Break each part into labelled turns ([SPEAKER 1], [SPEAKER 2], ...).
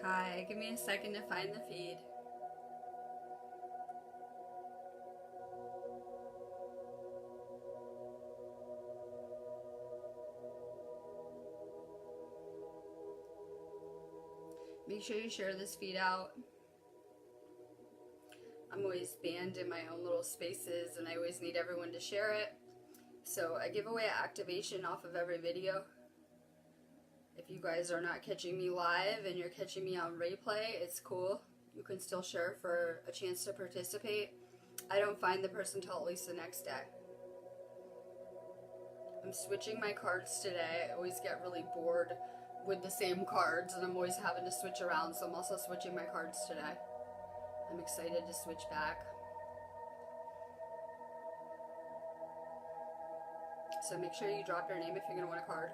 [SPEAKER 1] Hi, give me a second to find the feed. Make sure you share this feed out. I'm always banned in my own little spaces and I always need everyone to share it. So I give away activation off of every video. If you guys are not catching me live and you're catching me on replay, it's cool. You can still share for a chance to participate. I don't find the person till at least the next day. I'm switching my cards today. I always get really bored with the same cards and I'm always having to switch around, so I'm also switching my cards today. I'm excited to switch back. So make sure you drop your name if you're going to win a card.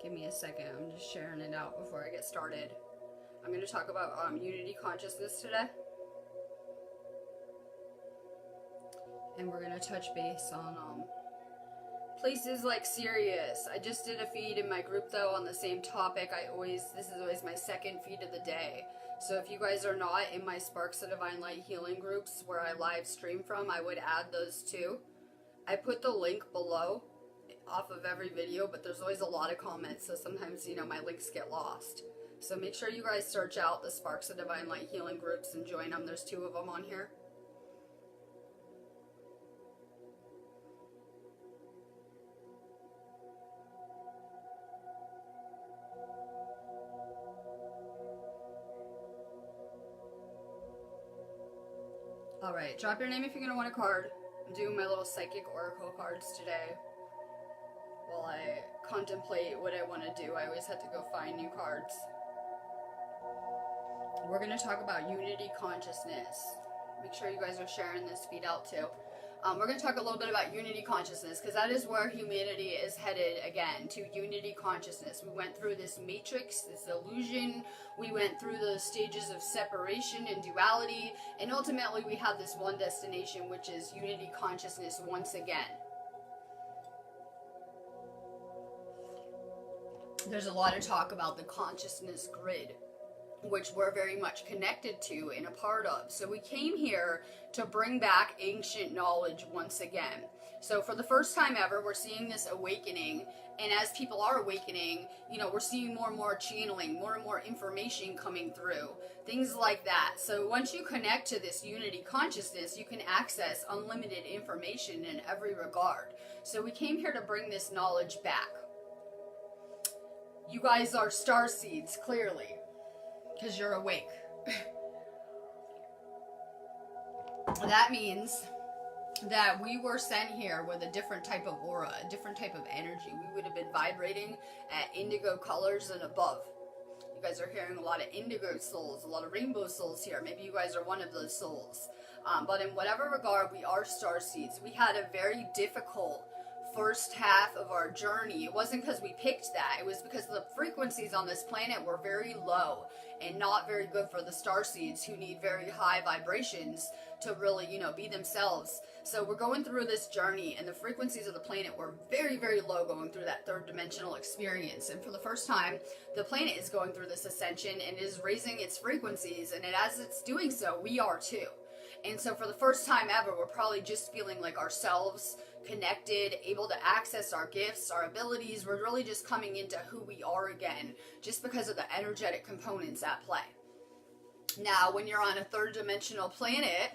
[SPEAKER 1] Give me a second, I'm just sharing it out before I get started. I'm going to talk about unity consciousness today. And we're going to touch base on places like Sirius. I just did a feed in my group though on the same topic. This is always my second feed of the day. So if you guys are not in my Sparks of Divine Light healing groups where I live stream from, I would add those too. I put the link below off of every video, but there's always a lot of comments, so sometimes, my links get lost. So make sure you guys search out the Sparks of Divine Light healing groups and join them. There's 2 of them on here. Alright, drop your name if you're going to want a card. I'm doing my little psychic oracle cards today. While I contemplate what I want to do, I always have to go find new cards. We're going to talk about unity consciousness. Make sure you guys are sharing this feed out too. We're going to talk a little bit about unity consciousness because that is where humanity is headed again, to unity consciousness. We went through this matrix, this illusion. We went through the stages of separation and duality. And ultimately we have this one destination, which is unity consciousness once again. There's a lot of talk about the consciousness grid, which we're very much connected to and a part of. So we came here to bring back ancient knowledge once again. So for the first time ever, we're seeing this awakening. And as people are awakening, we're seeing more and more channeling, more and more information coming through, things like that. So once you connect to this unity consciousness, you can access unlimited information in every regard. So we came here to bring this knowledge back. You guys are star seeds, clearly, because you're awake. That means that we were sent here with a different type of aura, a different type of energy. We would have been vibrating at indigo colors and above. You guys are hearing a lot of indigo souls, a lot of rainbow souls here. Maybe you guys are one of those souls. But in whatever regard, we are star seeds. We had a very difficult first half of our journey. It wasn't because we picked that. It was because the frequencies on this planet were very low and not very good for the star seeds who need very high vibrations to really, be themselves. So we're going through this journey and the frequencies of the planet were very, very low going through that 3rd dimensional experience. And for the first time, the planet is going through this ascension and is raising its frequencies. And as it's doing so, we are too. And so for the first time ever, we're probably just feeling like ourselves, connected, able to access our gifts, our abilities. We're really just coming into who we are again, just because of the energetic components at play. Now, when you're on a 3rd dimensional planet,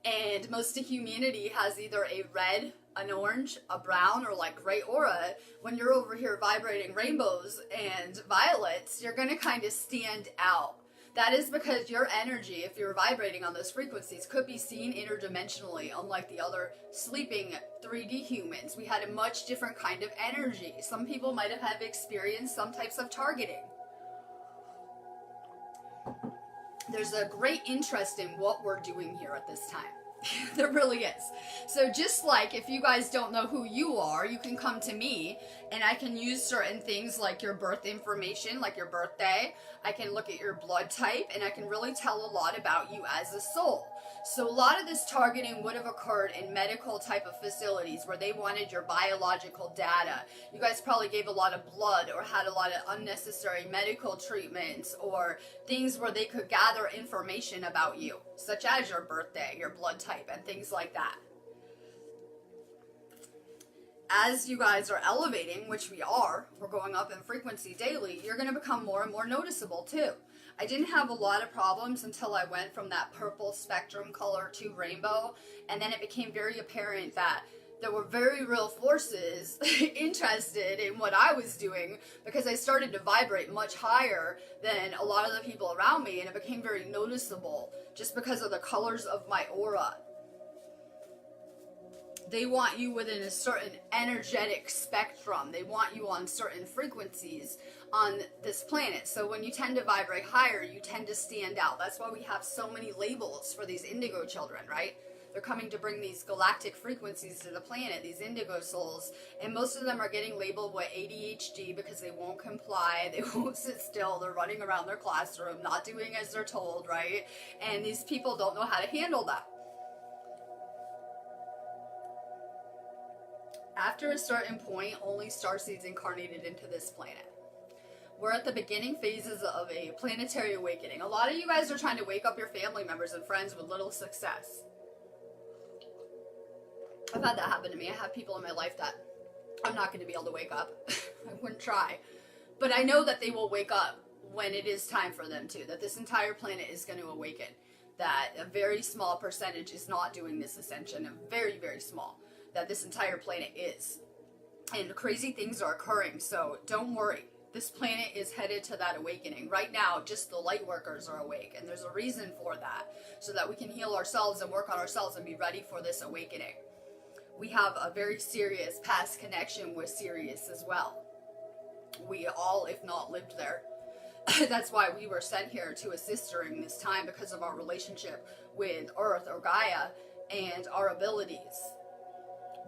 [SPEAKER 1] and most of humanity has either a red, an orange, a brown, or like gray aura, when you're over here vibrating rainbows and violets, you're going to kind of stand out. That is because your energy, if you're vibrating on those frequencies, could be seen interdimensionally, unlike the other sleeping 3D humans. We had a much different kind of energy. Some people might have experienced some types of targeting. There's a great interest in what we're doing here at this time. There really is. So just like if you guys don't know who you are, you can come to me and I can use certain things like your birth information, like your birthday. I can look at your blood type and I can really tell a lot about you as a soul. So a lot of this targeting would have occurred in medical type of facilities where they wanted your biological data. You guys probably gave a lot of blood or had a lot of unnecessary medical treatments or things where they could gather information about you, such as your birthday, your blood type, and things like that. As you guys are elevating, which we are, we're going up in frequency daily, you're going to become more and more noticeable too. I didn't have a lot of problems until I went from that purple spectrum color to rainbow, and then it became very apparent that there were very real forces interested in what I was doing because I started to vibrate much higher than a lot of the people around me, and it became very noticeable just because of the colors of my aura. They want you within a certain energetic spectrum. They want you on certain frequencies on this planet. So when you tend to vibrate higher, you tend to stand out. That's why we have so many labels for these indigo children, right? They're coming to bring these galactic frequencies to the planet, these indigo souls, and most of them are getting labeled with ADHD because they won't comply, they won't sit still, they're running around their classroom, not doing as they're told, right? And these people don't know how to handle that. After a certain point, only starseeds incarnated into this planet. We're at the beginning phases of a planetary awakening. A lot of you guys are trying to wake up your family members and friends with little success. I've had that happen to me. I have people in my life that I'm not going to be able to wake up. I wouldn't try. But I know that they will wake up when it is time for them to. That this entire planet is going to awaken. That a very small percentage is not doing this ascension. A very, very small. That this entire planet is. And crazy things are occurring. So don't worry. This planet is headed to that awakening. Right now, just the light workers are awake. And there's a reason for that. So that we can heal ourselves and work on ourselves and be ready for this awakening. We have a very serious past connection with Sirius as well. We all, if not, lived there. That's why we were sent here to assist during this time, because of our relationship with Earth or Gaia and our abilities.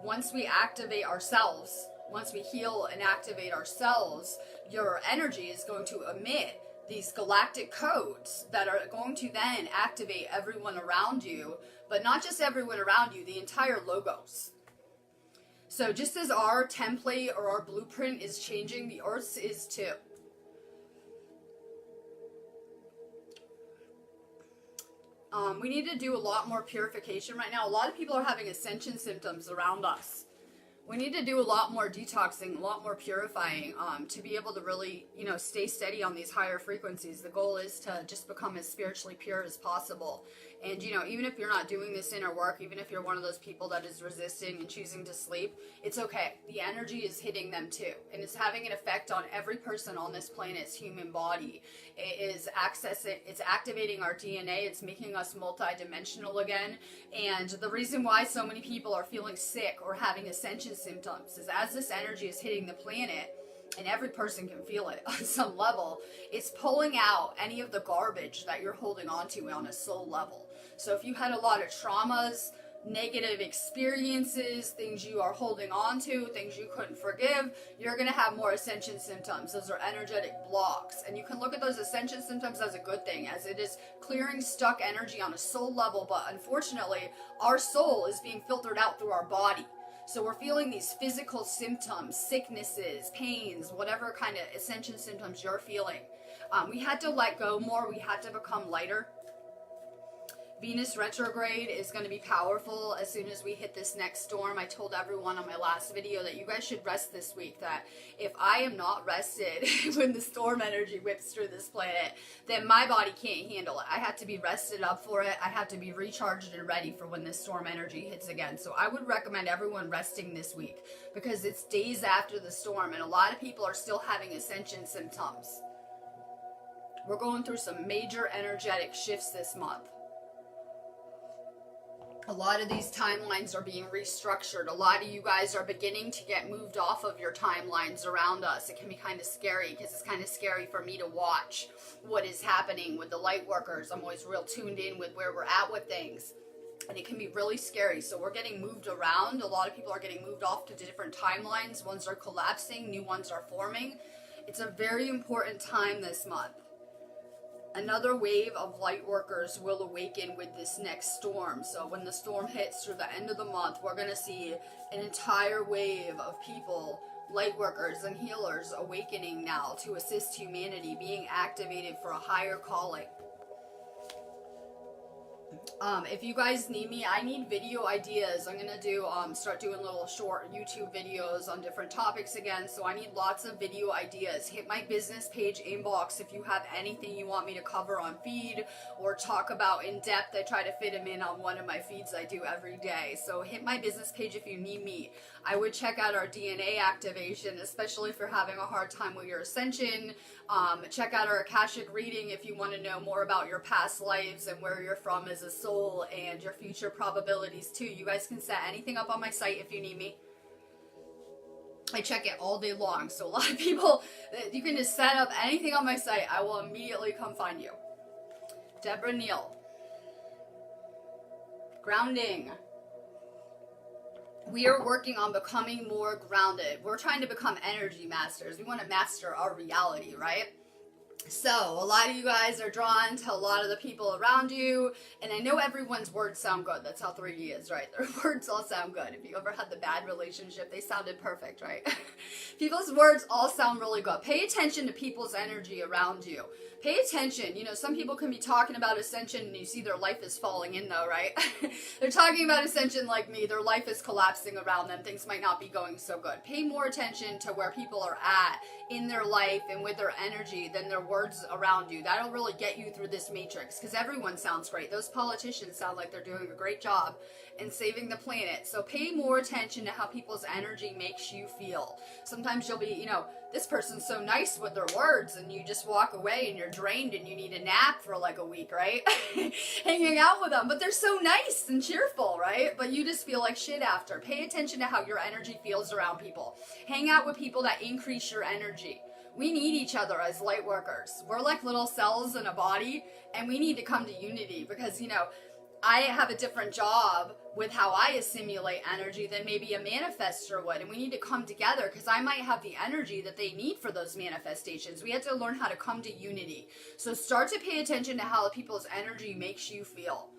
[SPEAKER 1] Once we activate ourselves, once we heal and activate ourselves, your energy is going to emit these galactic codes that are going to then activate everyone around you, but not just everyone around you, the entire logos. So just as our template or our blueprint is changing, the Earth's is too. We need to do a lot more purification right now. A lot of people are having ascension symptoms around us. We need to do a lot more detoxing, a lot more purifying to be able to really, stay steady on these higher frequencies. The goal is to just become as spiritually pure as possible. And, even if you're not doing this inner work, even if you're one of those people that is resisting and choosing to sleep, it's okay. The energy is hitting them too. And it's having an effect on every person on this planet's human body. It is it's activating our DNA. It's making us multidimensional again. And the reason why so many people are feeling sick or having ascension symptoms is as this energy is hitting the planet, and every person can feel it on some level, it's pulling out any of the garbage that you're holding on to on a soul level. So if you had a lot of traumas, negative experiences, things you are holding on to, things you couldn't forgive, you're going to have more ascension symptoms. Those are energetic blocks. And you can look at those ascension symptoms as a good thing, as it is clearing stuck energy on a soul level. But unfortunately, our soul is being filtered out through our body. So we're feeling these physical symptoms, sicknesses, pains, whatever kind of ascension symptoms you're feeling. We had to let go more. We had to become lighter. Venus retrograde is going to be powerful as soon as we hit this next storm. I told everyone on my last video that you guys should rest this week, that if I am not rested when the storm energy whips through this planet, then my body can't handle it. I have to be rested up for it. I have to be recharged and ready for when this storm energy hits again. So I would recommend everyone resting this week because it's days after the storm and a lot of people are still having ascension symptoms. We're going through some major energetic shifts this month. A lot of these timelines are being restructured. A lot of you guys are beginning to get moved off of your timelines around us. It can be kind of scary because it's kind of scary for me to watch what is happening with the light workers. I'm always real tuned in with where we're at with things. and it can be really scary. So we're getting moved around. A lot of people are getting moved off to different timelines. Ones are collapsing, new ones are forming. It's a very important time this month. Another wave of light workers will awaken with this next storm. So when the storm hits through the end of the month, we're going to see an entire wave of people, light workers and healers, awakening now to assist humanity, being activated for a higher calling. If you guys need me, I need video ideas. I'm gonna do start doing little short YouTube videos on different topics again, so I need lots of video ideas. Hit my business page inbox if you have anything you want me to cover on feed or talk about in depth. I try to fit them in on one of my feeds I do every day, so hit my business page if you need me. I would check out our DNA activation, especially if you're having a hard time with your ascension. Check out our Akashic reading if you want to know more about your past lives and where you're from as a soul and your future probabilities too. You guys can set anything up on my site if you need me. I check it all day long, so a lot of people, you can just set up anything on my site. I will immediately come find you. Deborah Neal. Grounding. We are working on becoming more grounded. We're trying to become energy masters. We want to master our reality, right? So a lot of you guys are drawn to a lot of the people around you, and I know everyone's words sound good. That's how 3D is, right? Their words all sound good. If you ever had the bad relationship, they sounded perfect, right? People's words all sound really good. Pay attention to people's energy around you. Pay attention. You know, some people can be talking about ascension and you see their life is falling in though, right? They're talking about ascension like me. Their life is collapsing around them. Things might not be going so good. Pay more attention to where people are at in their life and with their energy than their words around you. That'll really get you through this matrix, because everyone sounds great. Those politicians sound like they're doing a great job in saving the planet. So pay more attention to how people's energy makes you feel. Sometimes you'll be, you know, this person's so nice with their words, and you just walk away and you're drained and you need a nap for like a week, right? Hanging out with them, but they're so nice and cheerful, right? But you just feel like shit after. Pay attention to how your energy feels around people. Hang out with people that increase your energy. We need each other as light workers. We're like little cells in a body, and we need to come to unity, because, you know, I have a different job with how I assimilate energy than maybe a manifestor would, and we need to come together, because I might have the energy that they need for those manifestations. We have to learn how to come to unity. So start to pay attention to how people's energy makes you feel.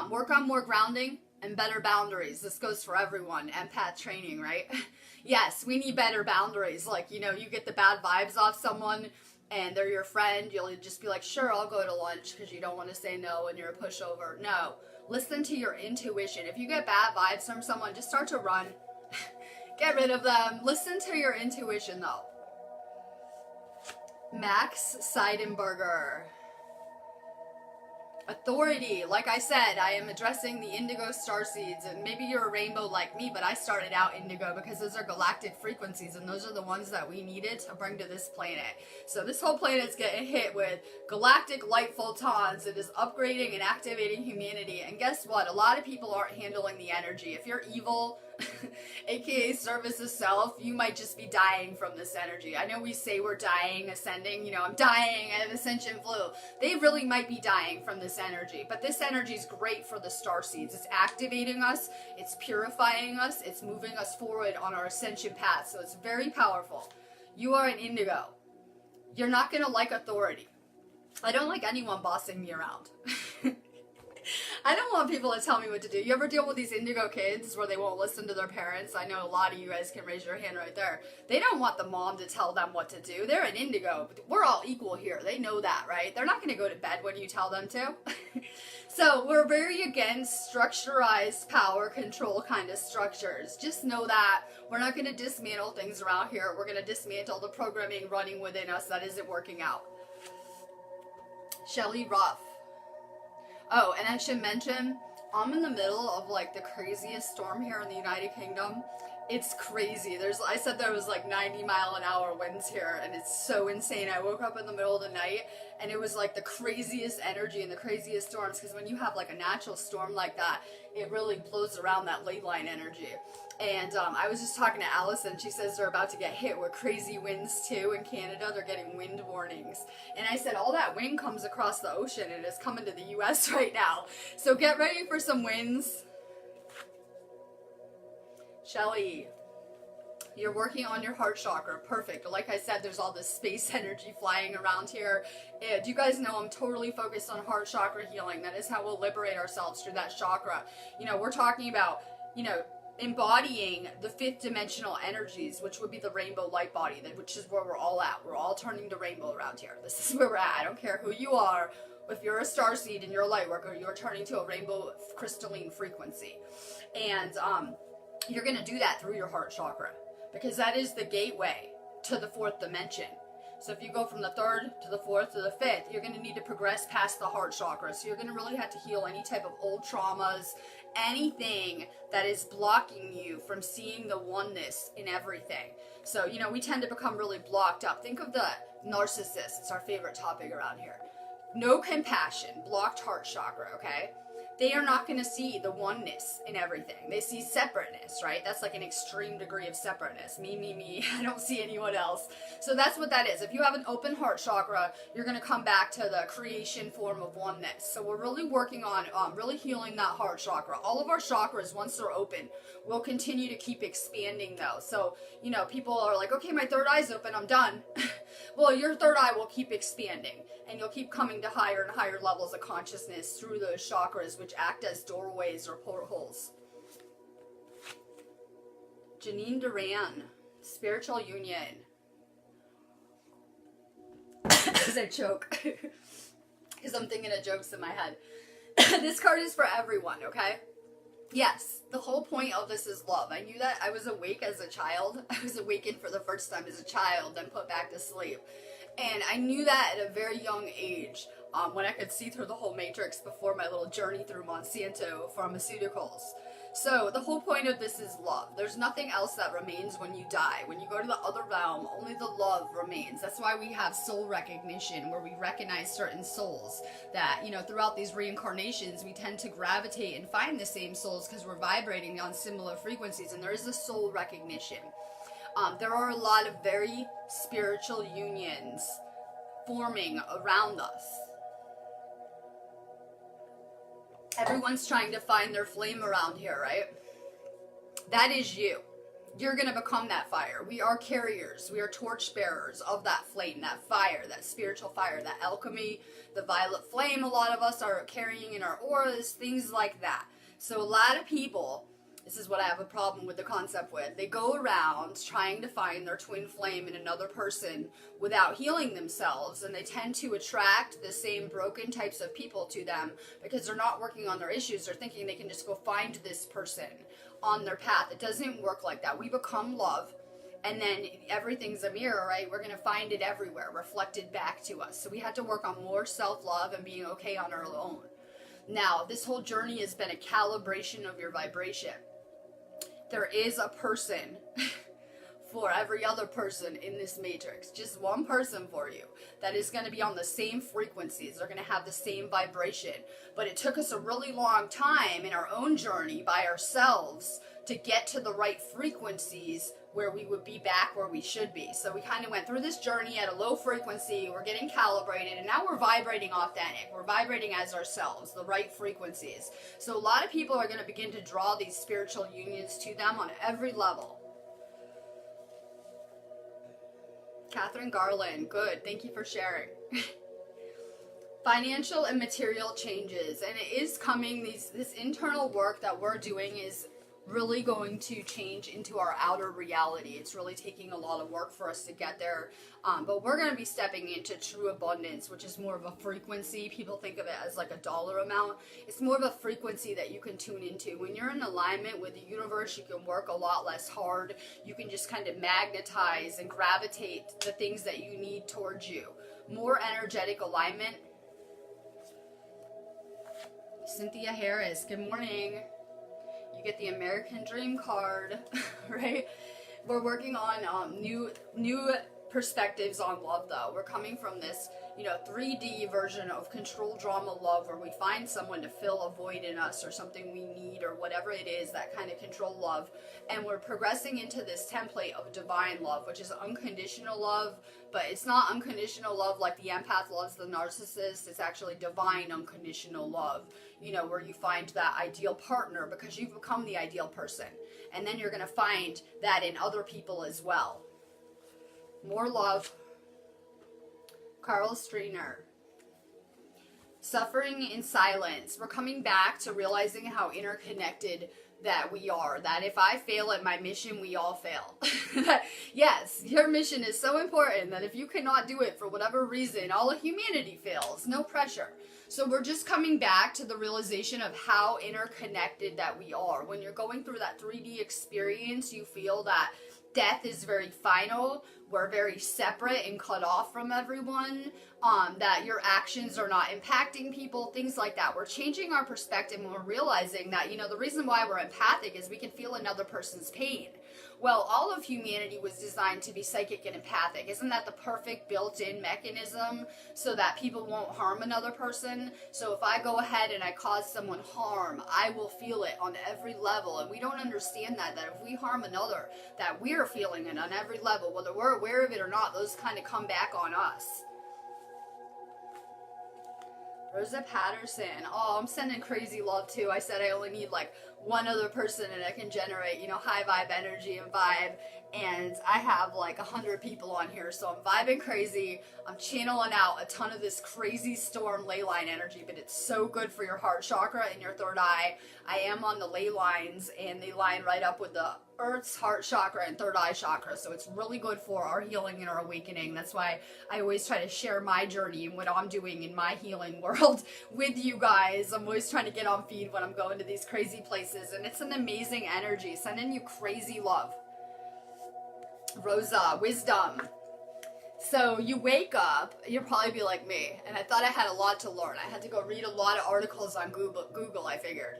[SPEAKER 1] Work on more grounding and better boundaries. This goes for everyone. Empath training, right? Yes, we need better boundaries. Like, you know, you get the bad vibes off someone and they're your friend, you'll just be like, sure, I'll go to lunch, because you don't want to say no and you're a pushover. No. Listen to your intuition. If you get bad vibes from someone, just start to run. Get rid of them. Listen to your intuition, though. Max Seidenberger. Authority. Like I said, I am addressing the indigo starseeds, and maybe you're a rainbow like me, but I started out indigo because those are galactic frequencies, and those are the ones that we needed to bring to this planet. So this whole planet's getting hit with galactic light photons. It is upgrading and activating humanity, and guess what? A lot of people aren't handling the energy. If you're evil, aka service of self, you might just be dying from this energy. I know we say we're dying, ascending, you know, I'm dying, I have ascension flu. They really might be dying from this energy, but this energy is great for the starseeds. It's activating us, it's purifying us, it's moving us forward on our ascension path, so it's very powerful. You are an indigo. You're not going to like authority. I don't like anyone bossing me around. I don't want people to tell me what to do. You ever deal with these indigo kids where they won't listen to their parents? I know a lot of you guys can raise your hand right there. They don't want the mom to tell them what to do. They're an indigo. We're all equal here. They know that, right? They're not going to go to bed when you tell them to. So we're very against structurized power control kind of structures. Just know that we're not going to dismantle things around here. We're going to dismantle the programming running within us that isn't working out. Shelley Ruff. Oh, and I should mention, I'm in the middle of like the craziest storm here in the United Kingdom, It's crazy. I said there was like 90-mile-an-hour winds here, and it's so insane. I woke up in the middle of the night, and it was like the craziest energy and the craziest storms, because when you have like a natural storm like that, it really blows around that ley line energy. And I was just talking to Allison. She says they're about to get hit with crazy winds too in Canada. They're getting wind warnings. And I said all that wind comes across the ocean and is coming to the U.S. right now. So get ready for some winds. Shelly, you're working on your heart chakra. Perfect. Like I said, there's all this space energy flying around here. Do you guys know I'm totally focused on heart chakra healing? That is how we'll liberate ourselves through that chakra. You know, we're talking about, you know, embodying the fifth dimensional energies, which would be the rainbow light body, which is where we're all at. We're all turning to rainbow around here. This is where we're at. I don't care who you are. If you're a starseed and you're a light worker, you're turning to a rainbow crystalline frequency. And, you're going to do that through your heart chakra, because that is the gateway to the fourth dimension. So if you go from the third to the fourth to the fifth, you're going to need to progress past the heart chakra. So you're going to really have to heal any type of old traumas, anything that is blocking you from seeing the oneness in everything. So, you know, we tend to become really blocked up. Think of the narcissist. It's our favorite topic around here. No compassion, blocked heart chakra, okay? They are not going to see the oneness in everything. They see separateness, right? That's like an extreme degree of separateness. Me, me, me. I don't see anyone else. So that's what that is. If you have an open heart chakra, you're going to come back to the creation form of oneness. So we're really working on really healing that heart chakra. All of our chakras, once they're open, will continue to keep expanding though. So, you know, people are like, okay, my third eye's open, I'm done. Well, your third eye will keep expanding, and you'll keep coming to higher and higher levels of consciousness through those chakras, which act as doorways or portholes. Janine Duran, spiritual union. Because I choke. Because I'm thinking of jokes in my head. This card is for everyone, okay? Yes, the whole point of this is love. I knew that. I was awake as a child. I was awakened for the first time as a child, then put back to sleep. And I knew that at a very young age, when I could see through the whole matrix before my little journey through Monsanto Pharmaceuticals. So the whole point of this is love. There's nothing else that remains when you die. When you go to the other realm, only the love remains. That's why we have soul recognition, where we recognize certain souls that, you know, throughout these reincarnations, we tend to gravitate and find the same souls because we're vibrating on similar frequencies, and there is a soul recognition. There are a lot of very spiritual unions forming around us. Everyone's trying to find their flame around here, right? That is you. You're going to become that fire. We are carriers. We are torch bearers of that flame, that fire, that spiritual fire, that alchemy, the violet flame a lot of us are carrying in our auras, things like that. So a lot of people, this is what I have a problem with the concept with. They go around trying to find their twin flame in another person without healing themselves, and they tend to attract the same broken types of people to them because they're not working on their issues. They're thinking they can just go find this person on their path. It doesn't work like that. We become love, and then everything's a mirror, right? We're going to find it everywhere, reflected back to us. So we had to work on more self-love and being okay on our own. Now, this whole journey has been a calibration of your vibration. There is a person for every other person in this matrix. Just one person for you that is going to be on the same frequencies. They're going to have the same vibration. But it took us a really long time in our own journey by ourselves to get to the right frequencies where we would be back where we should be. So we kind of went through this journey at a low frequency. We're getting calibrated, and now we're vibrating authentic. We're vibrating as ourselves, the right frequencies. So a lot of people are going to begin to draw these spiritual unions to them on every level. Catherine Garland, good. Thank you for sharing. Financial and material changes, and it is coming. This internal work that we're doing is really going to change into our outer reality. It's really taking a lot of work for us to get there, but we're going to be stepping into true abundance, which is more of a frequency. People think of it as like a dollar amount. It's more of a frequency that you can tune into. When you're in alignment with the universe, you can work a lot less hard. You can just kind of magnetize and gravitate the things that you need towards you. More energetic alignment. Cynthia Harris, good morning. You get the American Dream card, right? We're working on new perspectives on love, though. We're coming from this, 3D version of control drama love, where we find someone to fill a void in us or something we need or whatever it is, that kind of control love. And we're progressing into this template of divine love, which is unconditional love, but it's not unconditional love like the empath loves the narcissist. It's actually divine unconditional love, where you find that ideal partner because you've become the ideal person. And then you're going to find that in other people as well. More love. Carl Streiner. Suffering in silence. We're coming back to realizing how interconnected that we are. That if I fail at my mission, we all fail. Yes, your mission is so important that if you cannot do it for whatever reason, all of humanity fails. No pressure. So we're just coming back to the realization of how interconnected that we are. When you're going through that 3D experience, you feel that death is very final. We're very separate and cut off from everyone. That your actions are not impacting people, things like that. We're changing our perspective and we're realizing that, the reason why we're empathic is we can feel another person's pain. Well, all of humanity was designed to be psychic and empathic. Isn't that the perfect built-in mechanism so that people won't harm another person? So if I go ahead and I cause someone harm, I will feel it on every level. And we don't understand that if we harm another, that we're feeling it on every level. Whether we're aware of it or not, those kind of come back on us. Rosa Patterson. Oh, I'm sending crazy love too. I said I only need like one other person and I can generate, high vibe energy and vibe. And I have like 100 people on here, so I'm vibing crazy. I'm channeling out a ton of this crazy storm ley line energy, but it's so good for your heart chakra and your third eye. I am on the ley lines and they line right up with the Earth's heart chakra and third eye chakra, so it's really good for our healing and our awakening. That's why I always try to share my journey and what I'm doing in my healing world with you guys. I'm always trying to get on feed when I'm going to these crazy places, and it's an amazing energy. Sending you crazy love. Rosa, wisdom. So you wake up, you'll probably be like me, and I thought I had a lot to learn. I had to go read a lot of articles on Google, I figured.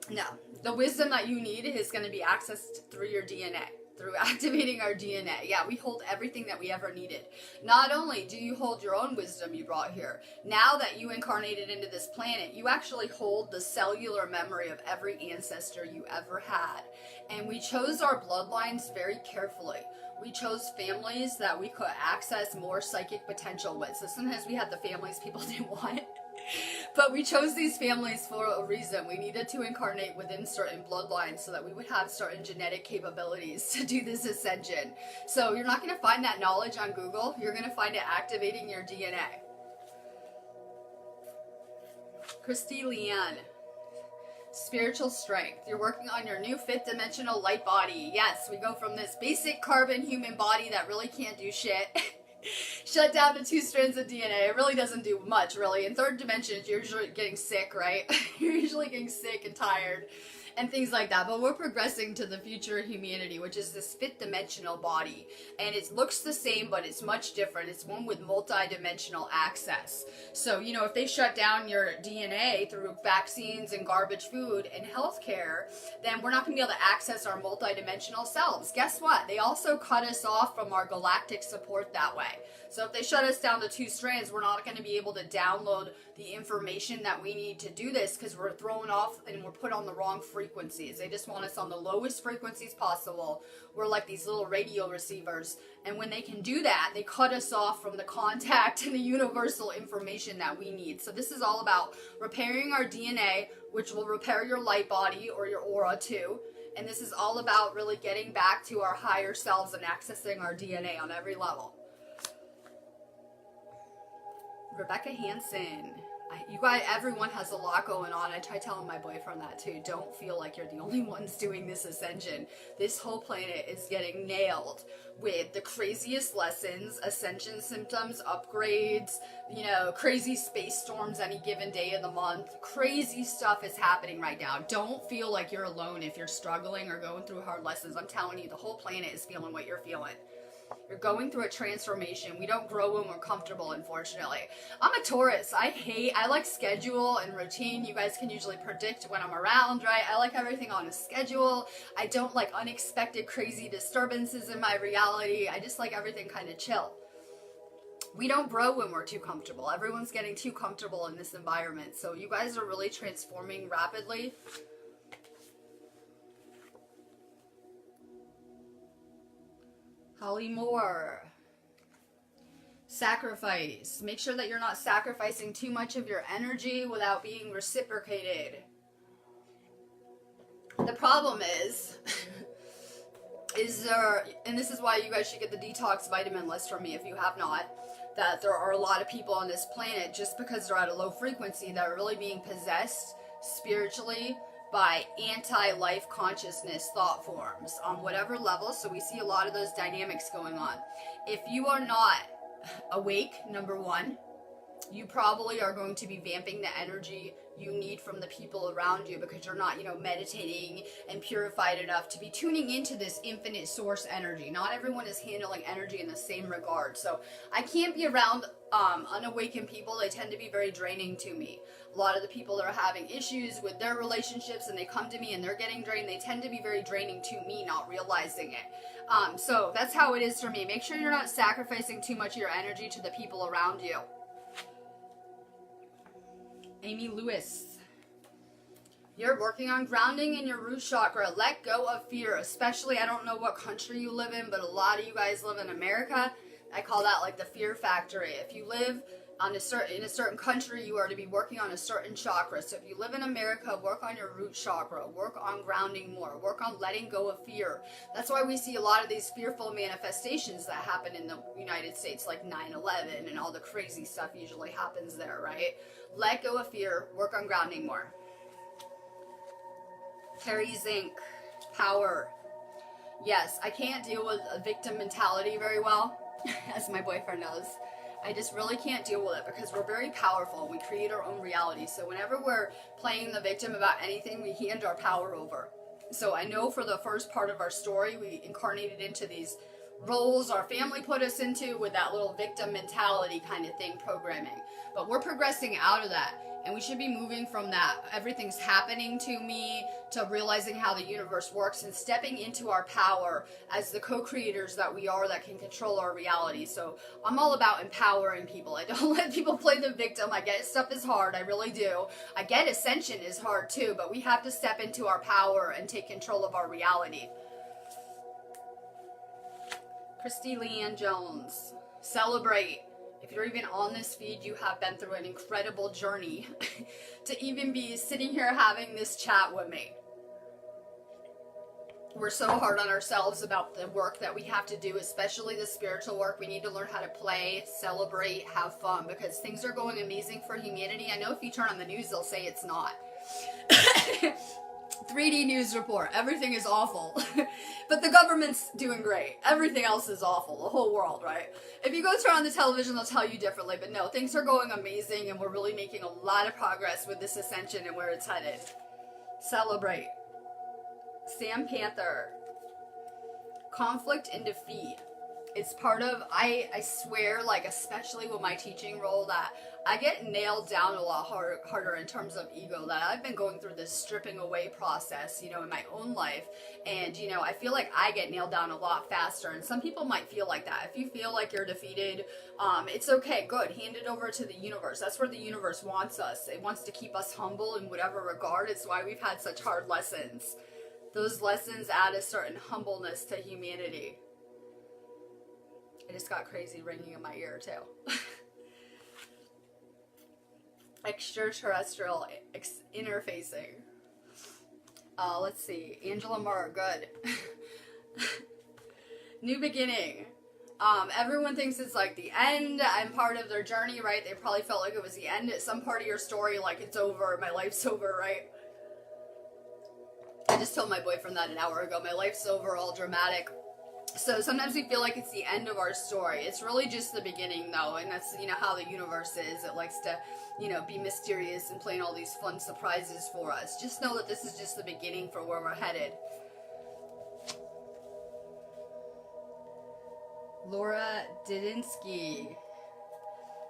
[SPEAKER 1] No, the wisdom that you need is going to be accessed through your DNA, through activating our DNA. Yeah, we hold everything that we ever needed. Not only do you hold your own wisdom you brought here, now that you incarnated into this planet, you actually hold the cellular memory of every ancestor you ever had. And we chose our bloodlines very carefully. We chose families that we could access more psychic potential with. So sometimes we had the families people didn't want. But we chose these families for a reason. We needed to incarnate within certain bloodlines so that we would have certain genetic capabilities to do this ascension. So you're not going to find that knowledge on Google. You're going to find it activating your DNA. Christy Leanne. Spiritual strength. You're working on your new fifth dimensional light body. Yes, we go from this basic carbon human body that really can't do shit. Shut down to 2 strands of DNA. It really doesn't do much, really. In third dimensions, you're usually getting sick, right? You're usually getting sick and tired and things like that. But we're progressing to the future of humanity, which is this fifth dimensional body. And it looks the same, but it's much different. It's one with multi-dimensional access. So, if they shut down your DNA through vaccines and garbage food and healthcare, then we're not going to be able to access our multi-dimensional selves. Guess what? They also cut us off from our galactic support that way. So if they shut us down to 2 strands, we're not going to be able to download the information that we need to do this because we're thrown off and we're put on the wrong frequencies. They just want us on the lowest frequencies possible. We're like these little radio receivers. And when they can do that, they cut us off from the contact and the universal information that we need. So this is all about repairing our DNA, which will repair your light body or your aura too. And this is all about really getting back to our higher selves and accessing our DNA on every level. Rebecca Hansen. You guys, everyone has a lot going on. I try telling my boyfriend that too. Don't feel like you're the only ones doing this ascension. This whole planet is getting nailed with the craziest lessons, ascension symptoms, upgrades, crazy space storms any given day of the month. Crazy stuff is happening right now. Don't feel like you're alone if you're struggling or going through hard lessons. I'm telling you, the whole planet is feeling what you're feeling. You're going through a transformation. We don't grow when we're comfortable, unfortunately. I'm a Taurus. I like schedule and routine. You guys can usually predict when I'm around, right? I like everything on a schedule. I don't like unexpected crazy disturbances in my reality. I just like everything kind of chill. We don't grow when we're too comfortable. Everyone's getting too comfortable in this environment. So you guys are really transforming rapidly. Holly Moore. Sacrifice. Make sure that you're not sacrificing too much of your energy without being reciprocated. The problem is there, and this is why you guys should get the detox vitamin list from me if you have not, that there are a lot of people on this planet, just because they're at a low frequency, that are really being possessed spiritually by anti-life consciousness thought forms on whatever level. So we see a lot of those dynamics going on. If you are not awake, number one, you probably are going to be vamping the energy you need from the people around you, because you're not, meditating and purified enough to be tuning into this infinite source energy. Not everyone is handling energy in the same regard. So I can't be around unawakened people. They tend to be very draining to me. A lot of the people that are having issues with their relationships and they come to me and they're getting drained, they tend to be very draining to me, not realizing it. So that's how it is for me. Make sure you're not sacrificing too much of your energy to the people around you. Amy Lewis. You're working on grounding in your root chakra. Let go of fear, especially, I don't know what country you live in, but a lot of you guys live in America. I call that like the fear factory. If you live in a certain country, you are to be working on a certain chakra. So if you live in America, work on your root chakra, work on grounding more, work on letting go of fear. That's why we see a lot of these fearful manifestations that happen in the United States, like 9/11 and all the crazy stuff usually happens there, right? Let go of fear, work on grounding more. Carrie Zink, power. Yes, I can't deal with a victim mentality very well, as my boyfriend knows. I just really can't deal with it because we're very powerful and we create our own reality. So whenever we're playing the victim about anything, we hand our power over. So I know for the first part of our story, we incarnated into these roles our family put us into with that little victim mentality kind of thing programming. But we're progressing out of that. And we should be moving from that, everything's happening to me, to realizing how the universe works and stepping into our power as the co-creators that we are that can control our reality. So I'm all about empowering people. I don't let people play the victim. I get stuff is hard. I really do. I get Ascension is hard too, but we have to step into our power and take control of our reality. Christy Leanne Jones, celebrate. If you're even on this feed, you have been through an incredible journey to even be sitting here having this chat with me. We're so hard on ourselves about the work that we have to do, especially the spiritual work. We need to learn how to play, celebrate, have fun, because things are going amazing for humanity. I know if you turn on the news, they'll say it's not. 3D news report. Everything is awful. But the government's doing great. Everything else is awful. The whole world, right? If you go turn on the television, they'll tell you differently. But no, things are going amazing and we're really making a lot of progress with this ascension and where it's headed. Celebrate. Sam Panther. Conflict and defeat. It's part of, I swear, like, especially with my teaching role, that I get nailed down a lot harder in terms of ego, that I've been going through this stripping away process, in my own life, and, I feel like I get nailed down a lot faster, and some people might feel like that. If you feel like you're defeated, it's okay, good, hand it over to the universe. That's where the universe wants us. It wants to keep us humble in whatever regard. It's why we've had such hard lessons. Those lessons add a certain humbleness to humanity. I just got crazy ringing in my ear too. Extraterrestrial interfacing. Let's see. Angela Murr, good. New beginning. Everyone thinks it's like the end. I'm part of their journey, right? They probably felt like it was the end at some part of your story, like it's over, my life's over, right? I just told my boyfriend that an hour ago. My life's over, all dramatic. So sometimes we feel like it's the end of our story. It's really just the beginning, though, and that's, how the universe is. It likes to, be mysterious and plan all these fun surprises for us. Just know that this is just the beginning for where we're headed. Laura Didinsky.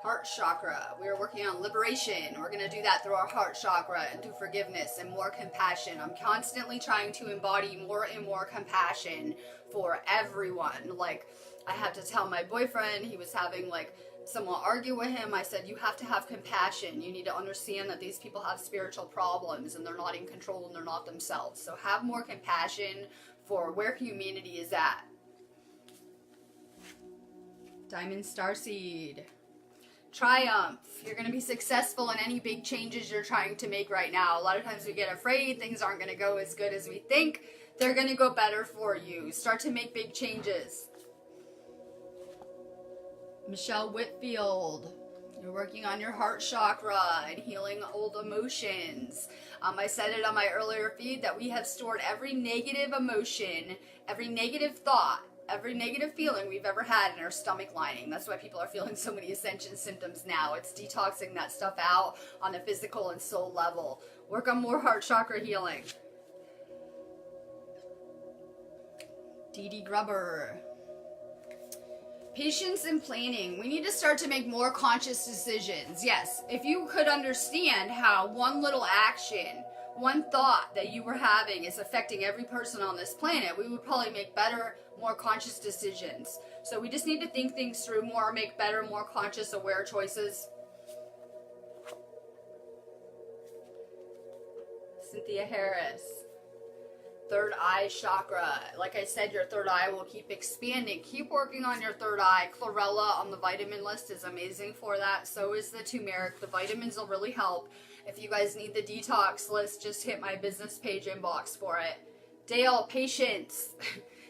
[SPEAKER 1] Heart chakra. We are working on liberation. We're going to do that through our heart chakra and through forgiveness and more compassion. I'm constantly trying to embody more and more compassion for everyone. Like, I had to tell my boyfriend, he was having like someone argue with him. I said, you have to have compassion. You need to understand that these people have spiritual problems and they're not in control and they're not themselves. So have more compassion for where humanity is at. Diamond Starseed. Triumph. You're going to be successful in any big changes you're trying to make right now. A lot of times we get afraid things aren't going to go as good as we think. They're going to go better for you. Start to make big changes. Michelle Whitfield. You're working on your heart chakra and healing old emotions. I said it on my earlier feed that we have stored every negative emotion, every negative thought, every negative feeling we've ever had in our stomach lining. That's why people are feeling so many Ascension symptoms now. It's detoxing that stuff out on a physical and soul level. Work on more heart chakra healing. Dee Dee Grubber. Patience and planning. We need to start to make more conscious decisions. Yes, if you could understand how one little action, one thought that you were having is affecting every person on this planet, we would probably make better, more conscious decisions. So we just need to think things through more, make better, more conscious, aware choices. Cynthia Harris. Third eye chakra. Like I said, your third eye will keep expanding. Keep working on your third eye. Chlorella on the vitamin list is amazing for that. So is the turmeric. The vitamins will really help. If you guys need the detox list, just hit my business page inbox for it. Dale, patience.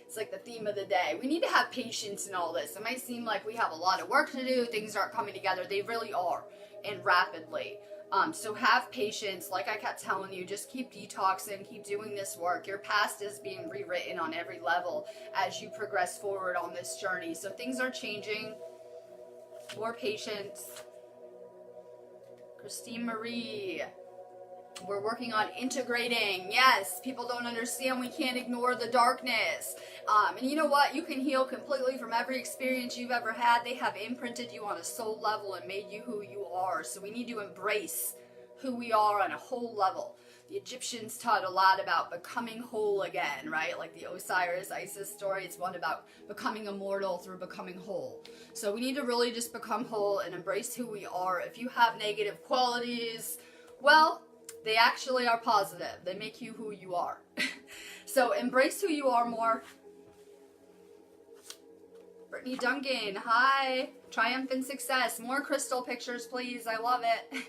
[SPEAKER 1] It's like the theme of the day. We need to have patience in all this. It might seem like we have a lot of work to do. Things aren't coming together. They really are, and rapidly. So have patience. Like I kept telling you, just keep detoxing, keep doing this work. Your past is being rewritten on every level as you progress forward on this journey. So things are changing. More patience. Christine Marie. We're working on integrating. Yes, people don't understand. We can't ignore the darkness. And you know what? You can heal completely from every experience you've ever had. They have imprinted you on a soul level and made you who you are. So we need to embrace who we are on a whole level. The Egyptians taught a lot about becoming whole again, right? Like the Osiris-Isis story. It's one about becoming immortal through becoming whole. So we need to really just become whole and embrace who we are. If you have negative qualities, well, they actually are positive. They make you who you are. So embrace who you are more. Brittany Duncan, hi. Triumph and success. More crystal pictures, please. I love it.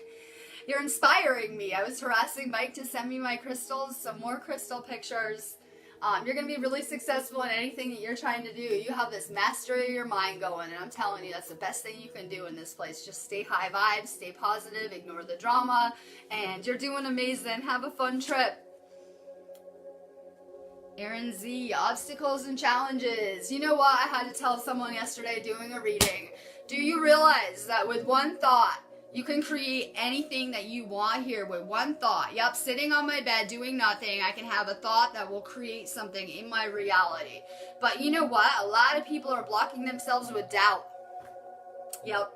[SPEAKER 1] You're inspiring me. I was harassing Mike to send me my crystals. So more crystal pictures. You're going to be really successful in anything that you're trying to do. You have this mastery of your mind going, and I'm telling you, that's the best thing you can do in this place. Just stay high vibes, stay positive, ignore the drama, and you're doing amazing. Have a fun trip. Aaron Z, obstacles and challenges. You know what? I had to tell someone yesterday doing a reading. Do you realize that with one thought, you can create anything that you want here with one thought? Yep, sitting on my bed doing nothing, I can have a thought that will create something in my reality. But you know what? A lot of people are blocking themselves with doubt. Yep,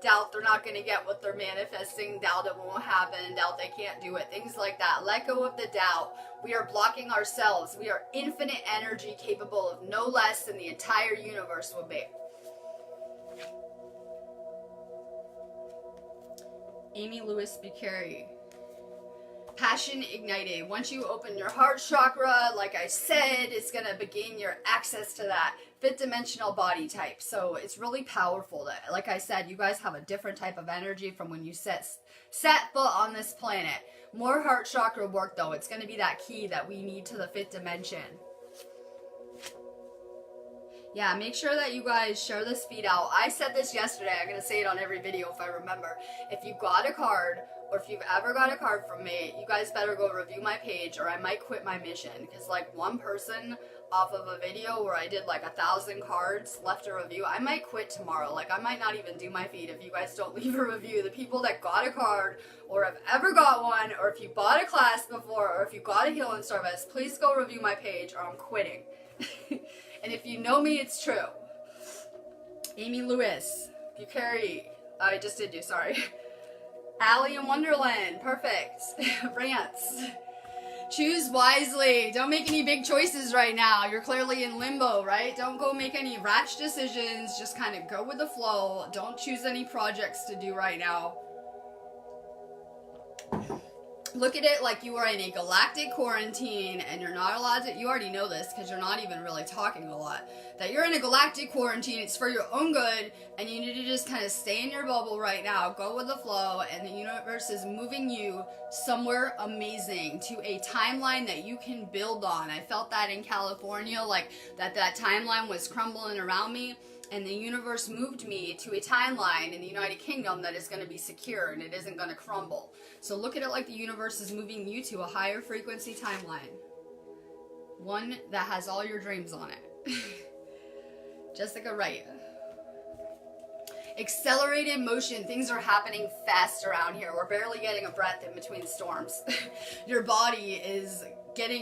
[SPEAKER 1] doubt they're not going to get what they're manifesting, doubt it won't happen, doubt they can't do it, things like that. Let go of the doubt. We are blocking ourselves. We are infinite energy capable of no less than the entire universe will be. Amy Lewis Bucari. Passion ignited. Once you open your heart chakra, like I said, it's going to begin your access to that fifth dimensional body type. So it's really powerful. That, like I said, you guys have a different type of energy from when you set foot on this planet. More heart chakra work though. It's going to be that key that we need to the fifth dimension. Yeah, make sure that you guys share this feed out. I said this yesterday. I'm going to say it on every video if I remember. If you got a card, or if you've ever got a card from me, you guys better go review my page or I might quit my mission. Because like one person off of a video where I did like 1,000 cards left a review, I might quit tomorrow. Like I might not even do my feed if you guys don't leave a review. The people that got a card or have ever got one, or if you bought a class before, or if you got a healing service, please go review my page or I'm quitting. And if you know me, it's true. Amy Lewis. Bucari. I just did you, sorry. Allie in Wonderland. Perfect. Rants. Choose wisely. Don't make any big choices right now. You're clearly in limbo, right? Don't go make any rash decisions. Just kind of go with the flow. Don't choose any projects to do right now. Look at it like you are in a galactic quarantine and you're not allowed to, you already know this because you're not even really talking a lot, that you're in a galactic quarantine, it's for your own good, and you need to just kind of stay in your bubble right now, go with the flow, and the universe is moving you somewhere amazing to a timeline that you can build on. I felt that in California, like that timeline was crumbling around me. And the universe moved me to a timeline in the United Kingdom that is going to be secure and it isn't going to crumble. So look at it like the universe is moving you to a higher frequency timeline. One that has all your dreams on it. Jessica Wright. Accelerated motion. Things are happening fast around here. We're barely getting a breath in between storms. Your body is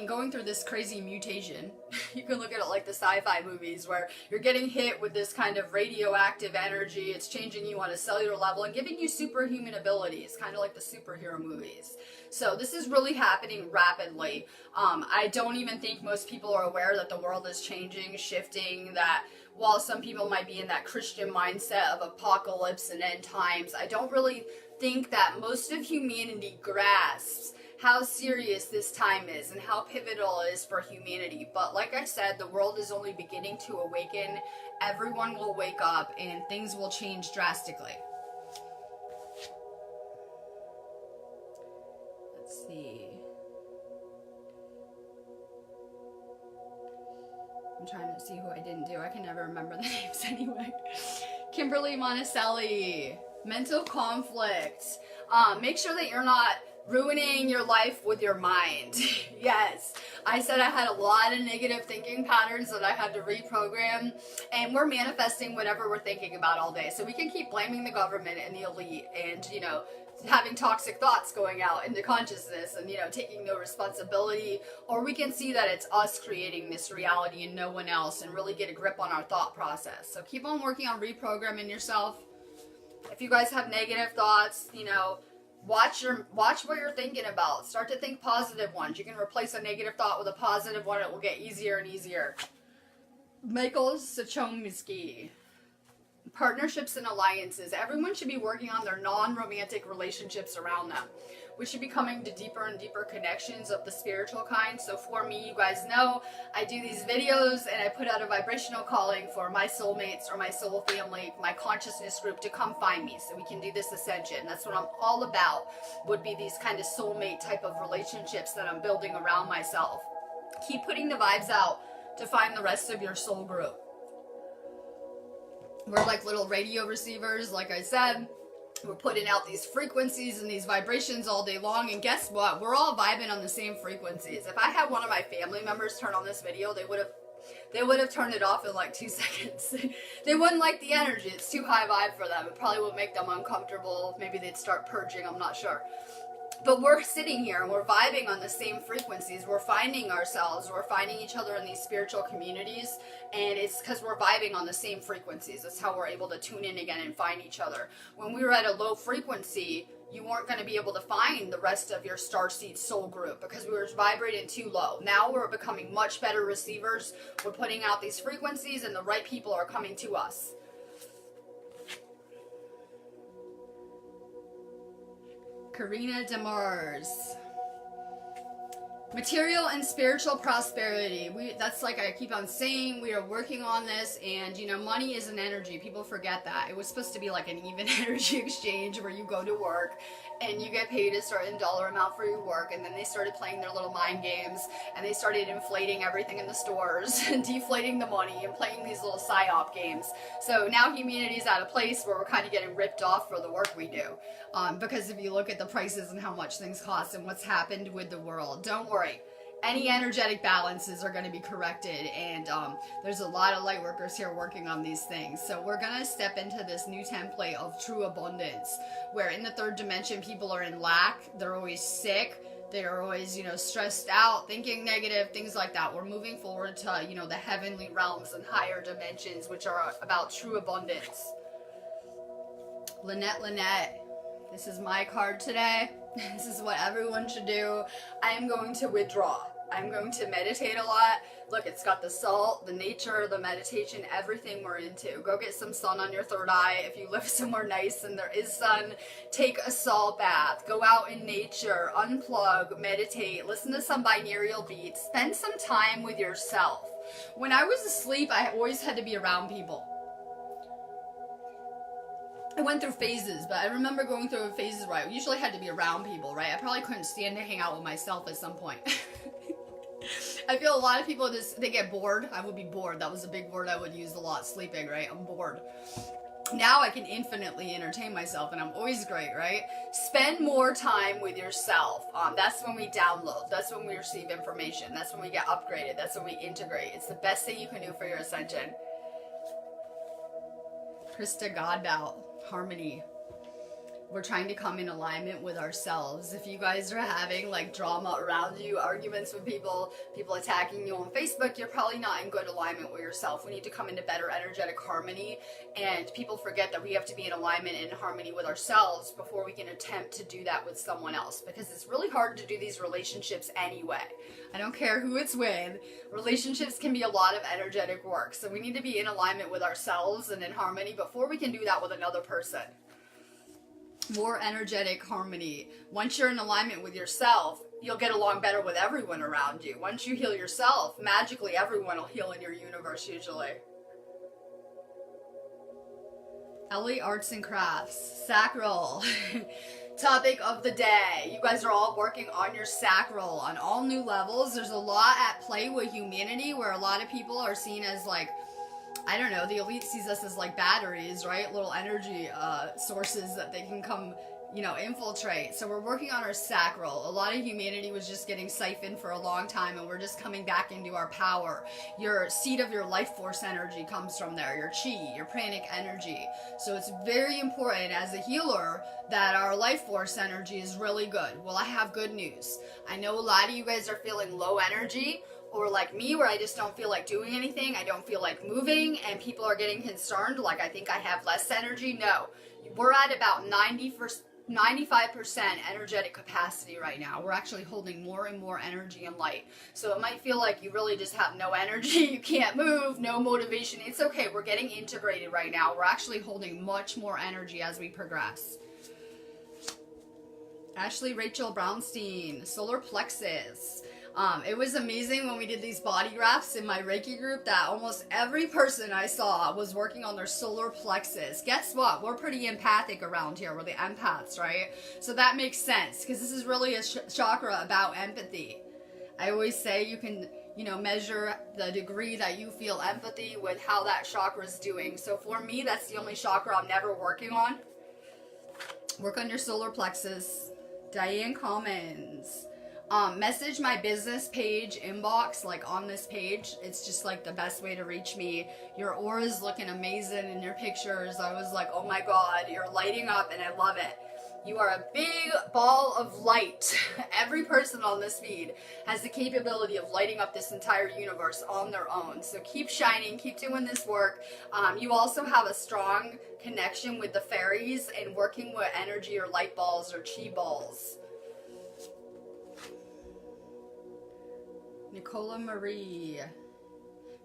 [SPEAKER 1] going through this crazy mutation. You can look at it like the sci-fi movies where you're getting hit with this kind of radioactive energy. It's changing you on a cellular level and giving you superhuman abilities, kind of like the superhero movies. So this is really happening rapidly. I don't even think most people are aware that the world is changing, shifting, that while some people might be in that Christian mindset of apocalypse and end times, I don't really think that most of humanity grasps how serious this time is and how pivotal it is for humanity. But like I said, the world is only beginning to awaken. Everyone will wake up and things will change drastically. Let's see. I'm trying to see who I didn't do. I can never remember the names anyway. Kimberly Monticelli. Mental conflict. Make sure that you're not ruining your life with your mind. Yes, I said I had a lot of negative thinking patterns that I had to reprogram, and we're manifesting whatever we're thinking about all day. So we can keep blaming the government and the elite and, you know, having toxic thoughts going out into consciousness and, you know, taking no responsibility, or we can see that it's us creating this reality and no one else, and really get a grip on our thought process. So keep on working on reprogramming yourself. If you guys have negative thoughts, you know, watch what you're thinking about. Start to think positive ones. You can replace a negative thought with a positive one. It will get easier and easier. Michael Sachomsky. Partnerships and alliances. Everyone should be working on their non-romantic relationships around them. We should be coming to deeper and deeper connections of the spiritual kind. So for me, you guys know, I do these videos and I put out a vibrational calling for my soulmates or my soul family, my consciousness group, to come find me so we can do this ascension. That's what I'm all about, would be these kind of soulmate type of relationships that I'm building around myself. Keep putting the vibes out to find the rest of your soul group. We're like little radio receivers, like I said. We're putting out these frequencies and these vibrations all day long, and guess what? We're all vibing on the same frequencies. If I had one of my family members turn on this video, they would have turned it off in like 2 seconds. They wouldn't like the energy. It's too high vibe for them. It probably would make them uncomfortable. Maybe they'd start purging, I'm not sure. But we're sitting here and we're vibing on the same frequencies. We're finding ourselves. We're finding each other in these spiritual communities. And it's because we're vibing on the same frequencies. That's how we're able to tune in again and find each other. When we were at a low frequency, you weren't going to be able to find the rest of your starseed soul group because we were vibrating too low. Now we're becoming much better receivers. We're putting out these frequencies and the right people are coming to us. Karina Demars. Material and spiritual prosperity. That's like I keep on saying, we are working on this, and you know, money is an energy. People forget that. It was supposed to be like an even energy exchange where you go to work and you get paid a certain dollar amount for your work, and then they started playing their little mind games and they started inflating everything in the stores and deflating the money and playing these little psyop games. So now humanity's at a place where we're kind of getting ripped off for the work we do. Because if you look at the prices and how much things cost and what's happened with the world, don't worry. Any energetic balances are going to be corrected, and there's a lot of light workers here working on these things. So we're going to step into this new template of true abundance, where in the third dimension people are in lack, they're always sick, They're always, you know, stressed out, thinking negative, things like that. We're moving forward to, you know, the heavenly realms and higher dimensions, which are about true abundance. Lynette, this is my card today. This is what everyone should do. I am going to withdraw. I'm going to meditate a lot. Look, it's got the salt, the nature, the meditation, everything we're into. Go get some sun on your third eye. If you live somewhere nice and there is sun, take a salt bath. Go out in nature, unplug, meditate, listen to some binaural beats. Spend some time with yourself. When I was asleep, I always had to be around people. I went through phases, but I remember going through phases where I usually had to be around people, right? I probably couldn't stand to hang out with myself at some point. I feel a lot of people they get bored. I would be bored. That was a big word I would use a lot, sleeping, right? I'm bored. Now I can infinitely entertain myself, and I'm always great, right? Spend more time with yourself. That's when we download. That's when we receive information. That's when we get upgraded. That's when we integrate. It's the best thing you can do for your ascension. Krista Godbout, harmony. We're trying to come in alignment with ourselves. If you guys are having like drama around you, arguments with people attacking you on Facebook, you're probably not in good alignment with yourself. We need to come into better energetic harmony, and people forget that we have to be in alignment and in harmony with ourselves before we can attempt to do that with someone else, because it's really hard to do these relationships anyway. I don't care who it's with. Relationships can be a lot of energetic work, so we need to be in alignment with ourselves and in harmony before we can do that with another person. More energetic harmony. Once you're in alignment with yourself, you'll get along better with everyone around you. Once you heal yourself, magically everyone will heal in your universe usually. Ellie Arts and Crafts. Sacral. Topic of the day. You guys are all working on your sacral on all new levels. There's a lot at play with humanity where a lot of people are seen as like, I don't know, the elite sees us as like batteries, right? Little energy sources that they can come, you know, infiltrate. So we're working on our sacral. A lot of humanity was just getting siphoned for a long time, and we're just coming back into our power. Your seed of your life force energy comes from there, your chi, your pranic energy. So it's very important as a healer that our life force energy is really good. Well, I have good news. I know a lot of you guys are feeling low energy, or like me, where I just don't feel like doing anything, I don't feel like moving, and people are getting concerned, like I think I have less energy. No, we're at about 95% energetic capacity right now. We're actually holding more and more energy and light. So it might feel like you really just have no energy, you can't move, no motivation. It's okay, we're getting integrated right now. We're actually holding much more energy as we progress. Ashley Rachel Brownstein, solar plexus. It was amazing when we did these body graphs in my Reiki group that almost every person I saw was working on their solar plexus. Guess what? We're pretty empathic around here. We're the empaths, right? So that makes sense, because this is really a chakra about empathy. I always say you can, you know, measure the degree that you feel empathy with how that chakra is doing. So for me, that's the only chakra I'm never working on. Work on your solar plexus. Diane Commons. Message my business page inbox, like on this page. It's just like the best way to reach me. Your aura is looking amazing in your pictures. I was like, oh my God, you're lighting up and I love it. You are a big ball of light. Every person on this feed has the capability of lighting up this entire universe on their own. So keep shining, keep doing this work. You also have a strong connection with the fairies and working with energy or light balls or chi balls. Nicola Marie.